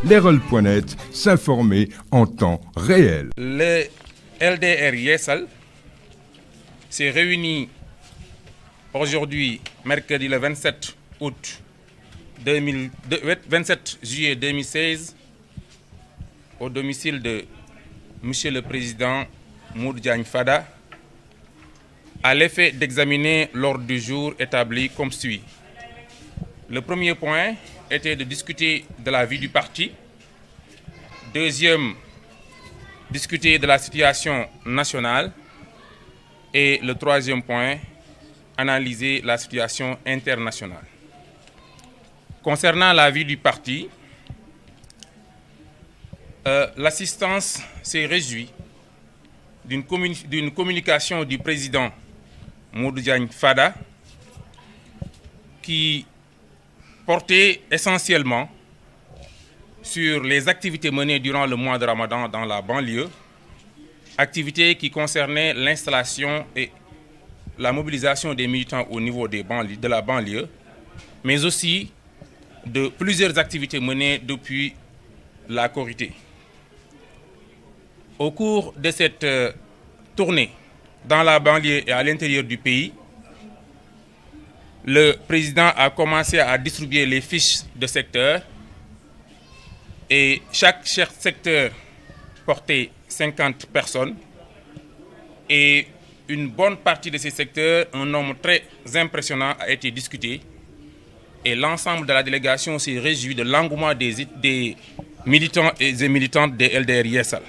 Leral.net, s'informer en temps réel. Le LDR Yeesal s'est réuni aujourd'hui, mercredi le 27 juillet 2016, au domicile de Monsieur le Président Modou Diagne Fada, à l'effet d'examiner l'ordre du jour établi comme suit. Le premier point était de discuter de la vie du parti. Deuxième, discuter de la situation nationale. Et le troisième point, analyser la situation internationale. Concernant la vie du parti, l'assistance s'est réjouie d'une communication du président Modou Diagne Fada qui portait essentiellement sur les activités menées durant le mois de Ramadan dans la banlieue, activités qui concernaient l'installation et la mobilisation des militants au niveau de la banlieue, mais aussi de plusieurs activités menées depuis la Korité. Au cours de cette tournée dans la banlieue et à l'intérieur du pays, le président a commencé à distribuer les fiches de secteur et chaque secteur portait 50 personnes et une bonne partie de ces secteurs, un nombre très impressionnant, a été discuté et l'ensemble de la délégation s'est réjoui de l'engouement des militants et des militantes des LDR Yeesal.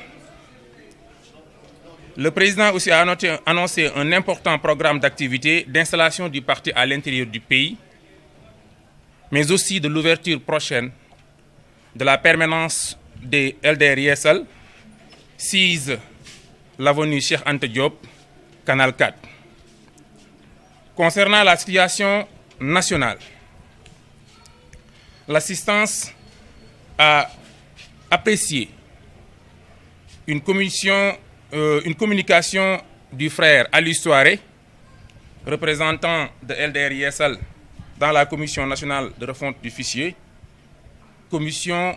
Le président aussi a annoncé un important programme d'activité d'installation du parti à l'intérieur du pays, mais aussi de l'ouverture prochaine de la permanence des LDR Yeesal, 6 l'avenue Cheikh Anta Diop, Canal 4. Concernant la situation nationale, l'assistance a apprécié une communication du frère Ali Souaré, représentant de LDR Yeesal dans la Commission nationale de refonte du fichier, commission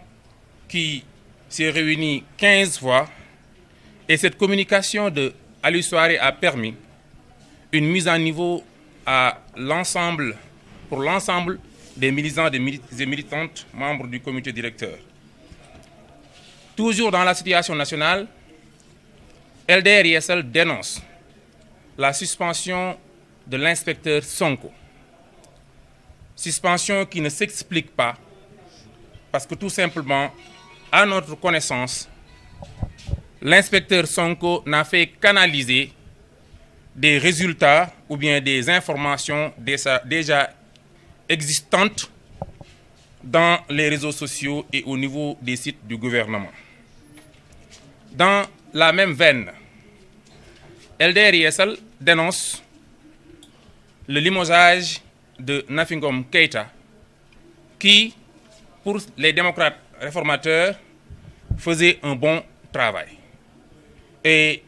qui s'est réunie 15 fois, et cette communication de Ali Souaré a permis une mise à niveau pour l'ensemble des militants et militantes membres du comité directeur. Toujours dans la situation nationale, LDR Yeesal dénonce la suspension de l'inspecteur Sonko. Suspension qui ne s'explique pas parce que tout simplement, à notre connaissance, l'inspecteur Sonko n'a fait qu'analyser des résultats ou bien des informations déjà existantes dans les réseaux sociaux et au niveau des sites du gouvernement. Dans la même veine, LDR Yeesal dénonce le limogeage de Nafi Ngom Keïta qui, pour les démocrates réformateurs, faisait un bon travail. Et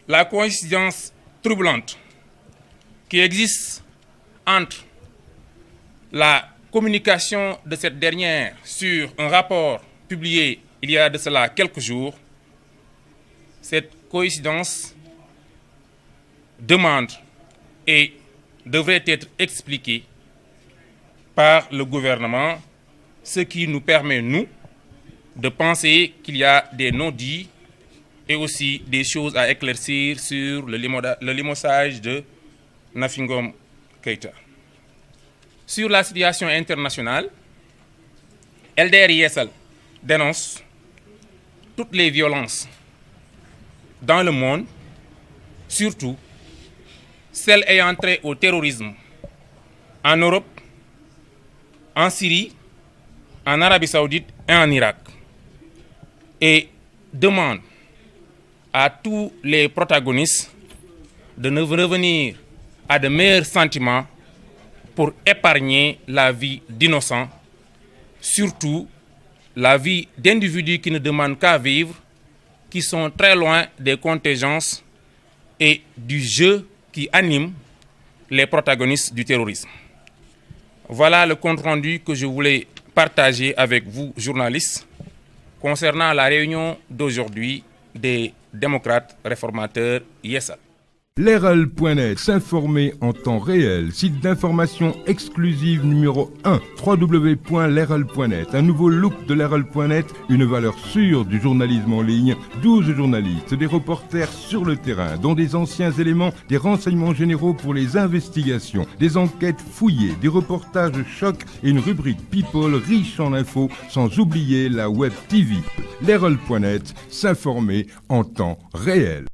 la coïncidence troublante qui existe entre la communication de cette dernière sur un rapport publié il y a de cela quelques jours, cette coïncidence demande et devrait être expliquée par le gouvernement, ce qui nous permet, nous, de penser qu'il y a des non-dits et aussi des choses à éclaircir sur le limogeage de Nafi Ngom Keïta. Sur la situation internationale, LDR Yeesal dénonce toutes les violences dans le monde, surtout celles ayant trait au terrorisme en Europe, en Syrie, en Arabie Saoudite et en Irak. Et demande à tous les protagonistes de ne revenir à de meilleurs sentiments pour épargner la vie d'innocents, surtout la vie d'individus qui ne demandent qu'à vivre, qui sont très loin des contingences et du jeu qui anime les protagonistes du terrorisme. Voilà le compte rendu que je voulais partager partager avec vous, journalistes, concernant la réunion d'aujourd'hui des démocrates réformateurs Yessal. Leral.net, s'informer en temps réel. Site d'information exclusive numéro 1, www.leral.net. Un nouveau look de Leral.net, une valeur sûre du journalisme en ligne. 12 journalistes, des reporters sur le terrain, dont des anciens éléments des renseignements généraux pour les investigations, des enquêtes fouillées, des reportages chocs et une rubrique People riche en infos, sans oublier la Web TV. Leral.net, s'informer en temps réel.